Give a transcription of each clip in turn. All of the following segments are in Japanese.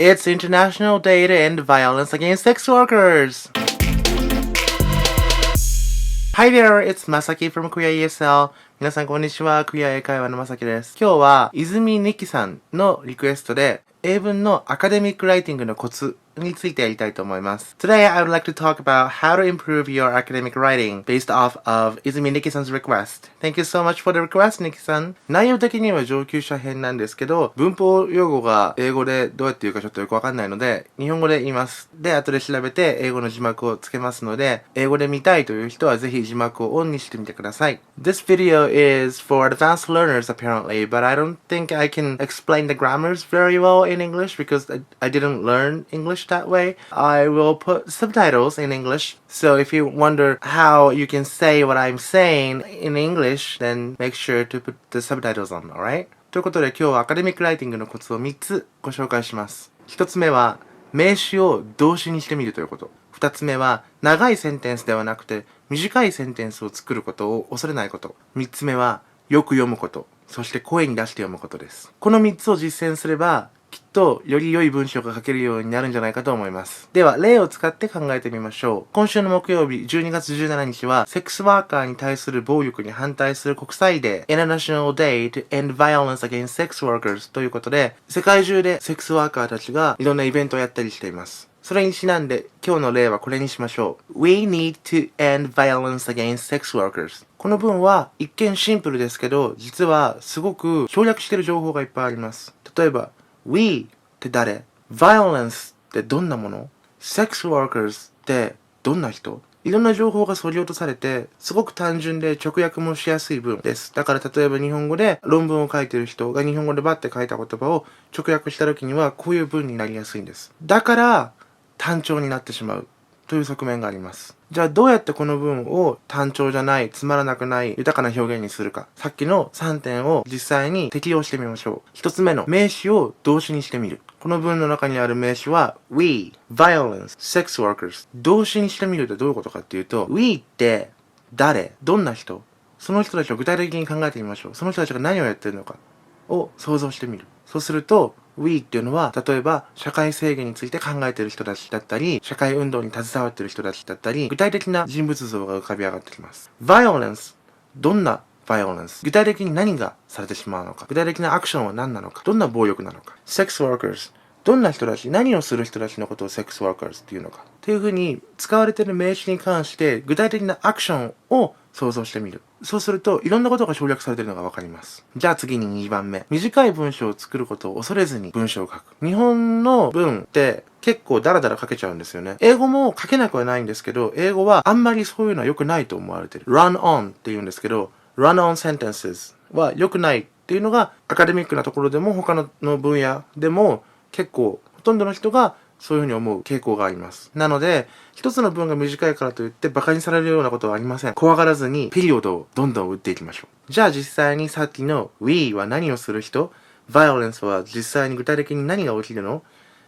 It's International Day to End Violence Against Sex Workers! Hi there, it's Masaki from Queer ESL. 皆さんこんにちは、Queer 英会話のまさきです。今日は、泉ニキさんのリクエストで、英文のアカデミックライティングのコツについてやりたいと思います。Today, I would like to talk about how to improve your academic writing based off of 泉ニキさん 's request. Thank you so much for the request, ニキさん。内容的には上級者編なんですけど、文法用語が英語でどうやって言うかちょっとよくわかんないので、日本語で言います。で、後で調べて英語の字幕をつけますので、英語で見たいという人はぜひ字幕をオンにしてみてください。This video is for advanced learners apparently, but I don't think I can explain the grammars very well in English because I didn't learn English that way. I will put subtitles in English. So if you wonder how you can say what I'm saying in English, then make sure to put the subtitles on, alright? ということで今日はアカデミックライティングのコツを3つご紹介します。1つ目は名詞を動詞にしてみるということ。2つ目は長いセンテンスではなくて短いセンテンスを作ることを恐れないこと。3つ目はよく読むこと。そして声に出して読むことです。この3つを実践すればきっとより良い文章が書けるようになるんじゃないかと思います。では例を使って考えてみましょう。今週の木曜日12月17日はセックスワーカーに対する暴力に反対する国際デー International Day to End Violence Against Sex Workers ということで世界中でセックスワーカーたちがいろんなイベントをやったりしています。それにちなんで今日の例はこれにしましょう。We need to end violence against sex workers。この文は一見シンプルですけど実はすごく省略している情報がいっぱいあります。例えばWe って誰？ Violence ってどんなもの？ Sex workers ってどんな人？いろんな情報が削ぎ落とされて、すごく単純で直訳もしやすい文です。だから例えば日本語で論文を書いている人が日本語でバッて書いた言葉を直訳した時にはこういう文になりやすいんです。だから単調になってしまうという側面があります。じゃあどうやってこの文を単調じゃない、つまらなくない、豊かな表現にするか。さっきの3点を実際に適用してみましょう。1つ目の名詞を動詞にしてみる。この文の中にある名詞は We, Violence, Sex Workers。動詞にしてみるってどういうことかっていうと We って誰？どんな人？その人たちを具体的に考えてみましょう。その人たちが何をやってるのかを想像してみる。そうするとWe っていうのは、例えば、社会制限について考えている人たちだったり、社会運動に携わっている人たちだったり、具体的な人物像が浮かび上がってきます。Violence、どんな Violence？ 具体的に何がされてしまうのか、具体的なアクションは何なのか、どんな暴力なのか。Sex Workers、どんな人たち、何をする人たちのことを Sex Workers っていうのか。っていう風に、使われている名詞に関して、具体的なアクションを想像してみる。そうすると、いろんなことが省略されているのがわかります。じゃあ次に2番目。短い文章を作ることを恐れずに文章を書く。日本の文って結構ダラダラ書けちゃうんですよね。英語も書けなくはないんですけど、英語はあんまりそういうのは良くないと思われてる。run on って言うんですけど、run on sentences は良くないっていうのがアカデミックなところでも他の分野でも結構ほとんどの人がそういうふうに思う傾向があります。なので、一つの文が短いからといって馬鹿にされるようなことはありません。怖がらずにピリオドをどんどん打っていきましょう。じゃあ実際にさっきの We は何をする人？ Violence は実際に具体的に何が起きるの？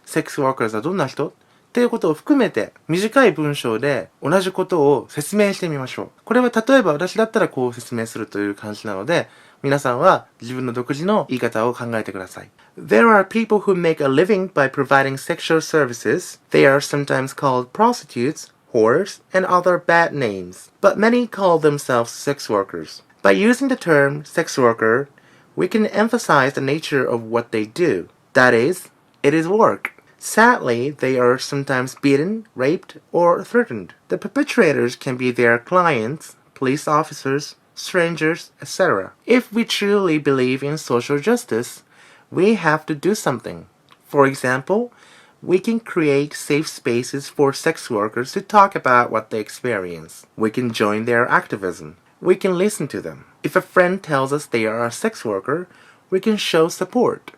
Sex workers はどんな人？っていうことを含めて短い文章で同じことを説明してみましょう。これは例えば私だったらこう説明するという感じなので、皆さんは自分の独自の言い方を考えてください。There are people who make a living by providing sexual services. They are sometimes called prostitutes, whores, and other bad names. But many call themselves sex workers. By using the term sex worker, we can emphasize the nature of what they do. That is, it is work. Sadly, they are sometimes beaten, raped, or threatened. The perpetrators can be their clients, police officers, strangers, etc. If we truly believe in social justice, we have to do something. For example, we can create safe spaces for sex workers to talk about what they experience. We can join their activism. We can listen to them. If a friend tells us they are a sex worker, we can show support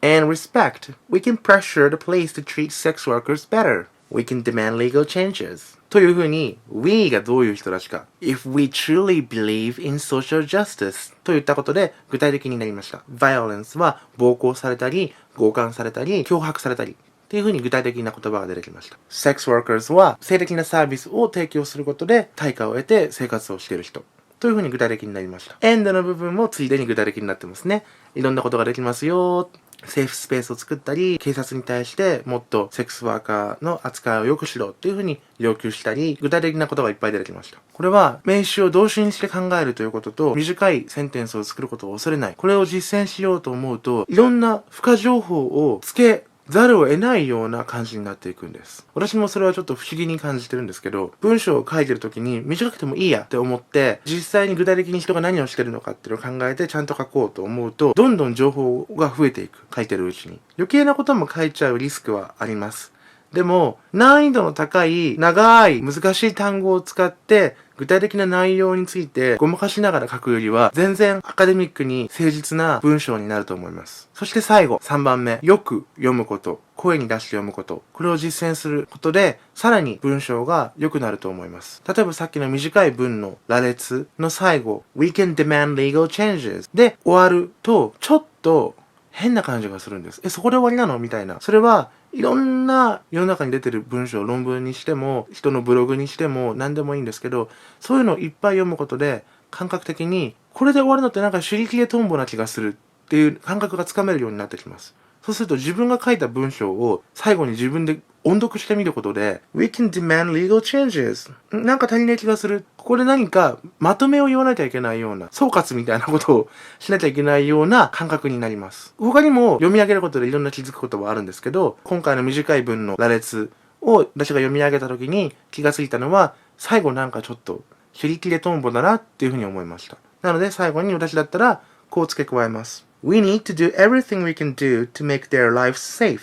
and respect. We can pressure the police to treat sex workers better. We can demand legal changes. というふうに We がどういう人たちか If we truly believe in social justice といったことで具体的になりました。 Violence は暴行されたり強姦されたり脅迫されたりっていうふうに具体的な言葉が出てきました。 Sex workers は性的なサービスを提供することで対価を得て生活をしている人というふうに具体的になりました。 End の部分もついでに具体的になってますね。いろんなことができますよ。セーフスペースを作ったり、警察に対してもっとセックスワーカーの扱いを良くしろっていうふうに要求したり、具体的なことがいっぱい出てきました。これは名詞を動詞にして考えるということと、短いセンテンスを作ることを恐れない。これを実践しようと思うと、いろんな付加情報を付けざるを得ないような感じになっていくんです。私もそれはちょっと不思議に感じてるんですけど、文章を書いてる時に短くてもいいやって思って、実際に具体的に人が何をしてるのかっていうのを考えてちゃんと書こうと思うと、どんどん情報が増えていく。書いてるうちに。余計なことも書いちゃうリスクはあります。でも、難易度の高い、長い、難しい単語を使って、具体的な内容についてごまかしながら書くよりは、全然アカデミックに誠実な文章になると思います。そして最後、3番目。よく読むこと。声に出して読むこと。これを実践することで、さらに文章が良くなると思います。例えばさっきの短い文の羅列の最後、We can demand legal changes で終わると、ちょっと変な感じがするんです。そこで終わりなのみたいな。それはいろんな世の中に出てる文章、論文にしても、人のブログにしても何でもいいんですけど、そういうのをいっぱい読むことで、感覚的に、これで終わるのってなんか手裏剣トンボな気がするっていう感覚がつかめるようになってきます。そうすると自分が書いた文章を最後に自分で音読してみることで、We can demand legal changes. なんか足りない気がする。ここで何かまとめを言わなきゃいけないような、総括みたいなことをしなきゃいけないような感覚になります。他にも読み上げることでいろんな気づくことはあるんですけど、今回の短い文の羅列を私が読み上げた時に気がついたのは、最後なんかちょっと手裏剣トンボだなっていうふうに思いました。なので最後に私だったらこう付け加えます。We need to do everything we can do to make their lives safe.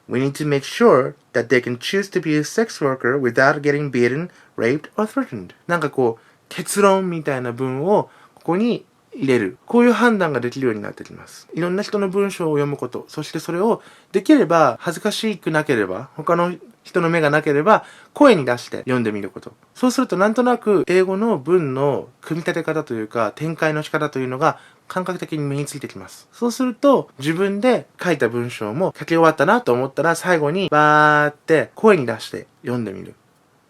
We need to make sure that they can choose to be a sex worker without getting beaten, raped, or threatened. なんかこう、結論みたいな文をここに入れる。こういう判断ができるようになってきます。いろんな人の文章を読むこと、そしてそれをできれば恥ずかしくなければ、他の人の目がなければ声に出して読んでみること。そうするとなんとなく英語の文の組み立て方というか展開の仕方というのが感覚的に身についてきます。そうすると自分で書いた文章も書き終わったなと思ったら最後にバーって声に出して読んでみる。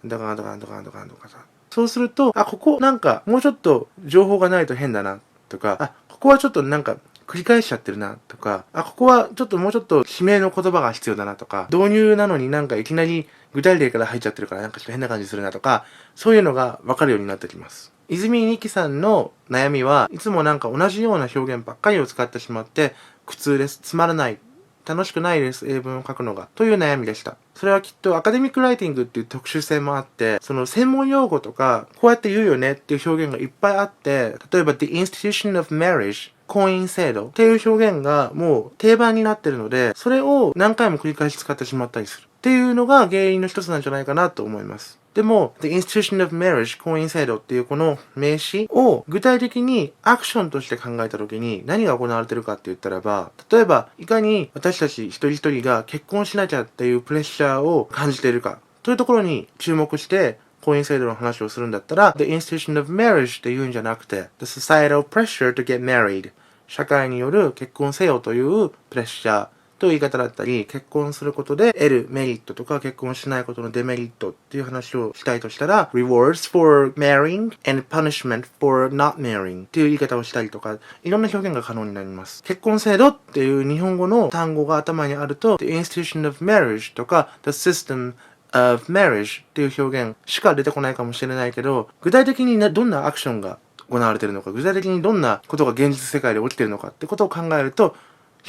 ドカンドカンドカンドカンドカン。そうすると、ここなんかもうちょっと情報がないと変だなとか、ここはちょっとなんか繰り返しちゃってるなとか、ここはちょっともうちょっと指名の言葉が必要だなとか、導入なのになんかいきなり具体例から入っちゃってるからなんかちょっと変な感じするなとか、そういうのがわかるようになってきます。泉二木さんの悩みはいつもなんか同じような表現ばっかりを使ってしまって苦痛です。つまらない。楽しくないです。英文を書くのが。という悩みでした。それはきっとアカデミックライティングっていう特殊性もあって、その専門用語とか、こうやって言うよねっていう表現がいっぱいあって、例えば The Institution of Marriage、婚姻制度っていう表現がもう定番になってるので、それを何回も繰り返し使ってしまったりする。っていうのが原因の一つなんじゃないかなと思います。でも、The Institution of Marriage 婚姻制度っていうこの名詞を具体的にアクションとして考えたときに何が行われてるかって言ったらば、例えばいかに私たち一人一人が結婚しなきゃっていうプレッシャーを感じているかというところに注目して婚姻制度の話をするんだったら The Institution of Marriage って言うんじゃなくて The Societal Pressure to Get Married 社会による結婚せよというプレッシャーという言い方だったり、結婚することで得るメリットとか結婚しないことのデメリットっていう話をしたいとしたら、rewards for marrying and punishment for not marrying っていう言い方をしたりとか、いろんな表現が可能になります。結婚制度っていう日本語の単語が頭にあると、the institution of marriage とか the system of marriage っていう表現しか出てこないかもしれないけど、具体的にどんなアクションが行われているのか、具体的にどんなことが現実世界で起きているのかってことを考えると、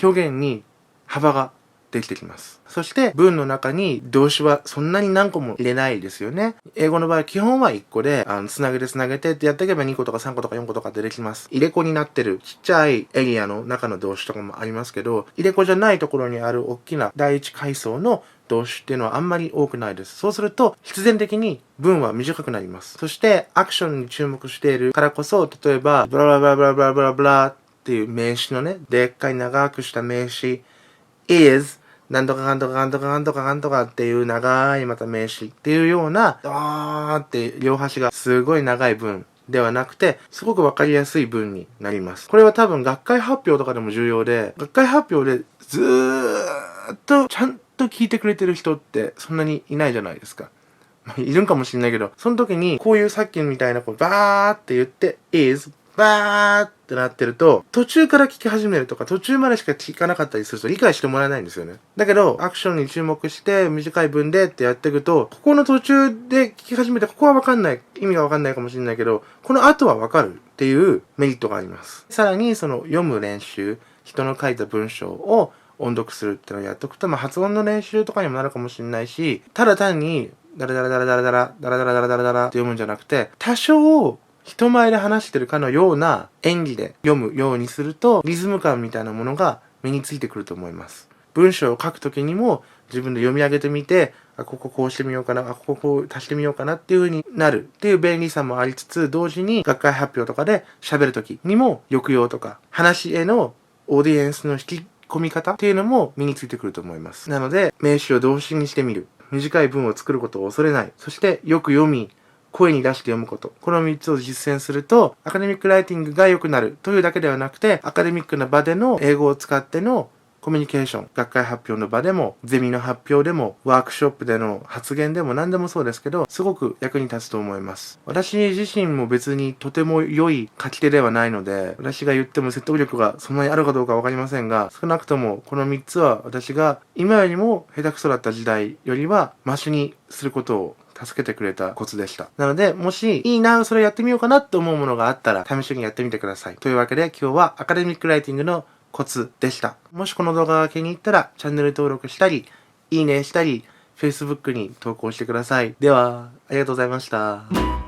表現に幅ができてきます。そして文の中に動詞はそんなに何個も入れないですよね。英語の場合基本は1個でつなげてってやっていけば2個とか3個とか4個とか出てきます。入れ子になってるちっちゃいエリアの中の動詞とかもありますけど、入れ子じゃないところにある大きな第一階層の動詞っていうのはあんまり多くないです。そうすると必然的に文は短くなります。そしてアクションに注目しているからこそ、例えばブラブラブラブラブラブラブラっていう名詞のね、でっかい長くした名詞is なんとかかんとかかんとかかんとかかんとかっていう長いまた名詞っていうようなって両端がすごい長い文ではなくてすごくわかりやすい文になります。これは多分学会発表とかでも重要で、学会発表でずーっとちゃんと聞いてくれてる人ってそんなにいないじゃないですか。いるんかもしれないけど、その時にこういうさっきみたいなバーって言って is バーってなってると、途中から聞き始めるとか、途中までしか聞かなかったりすると理解してもらえないんですよね。だけど、アクションに注目して、短い文でってやっていくと、ここの途中で聞き始めて、ここはわかんない、意味がわかんないかもしれないけど、この後はわかるっていうメリットがあります。さらに、読む練習、人の書いた文章を音読するっていうのをやっておくと、発音の練習とかにもなるかもしれないし、ただ単に、ダラダラダラダラダラ、ダラダラダラダラダラって読むんじゃなくて、多少、人前で話してるかのような演技で読むようにすると、リズム感みたいなものが身についてくると思います。文章を書くときにも自分で読み上げてみて、こここうしてみようかな、こここう足してみようかなっていう風になるっていう便利さもありつつ、同時に学会発表とかで喋るときにも抑揚とか、話へのオーディエンスの引き込み方っていうのも身についてくると思います。なので、名詞を動詞にしてみる。短い文を作ることを恐れない。そしてよく読み、声に出して読むこと。この3つを実践すると、アカデミックライティングが良くなるというだけではなくて、アカデミックな場での英語を使ってのコミュニケーション、学会発表の場でも、ゼミの発表でも、ワークショップでの発言でも何でもそうですけど、すごく役に立つと思います。私自身も別にとても良い書き手ではないので、私が言っても説得力がそんなにあるかどうかわかりませんが、少なくともこの3つは私が今よりも下手くそだった時代よりはマシにすることを助けてくれたコツでした。なので、もしいいな、それやってみようかなと思うものがあったら、試しにやってみてください。というわけで今日はアカデミックライティングのコツでした。もしこの動画が気に入ったら、チャンネル登録したり、いいねしたり、Facebook に投稿してください。では、ありがとうございました。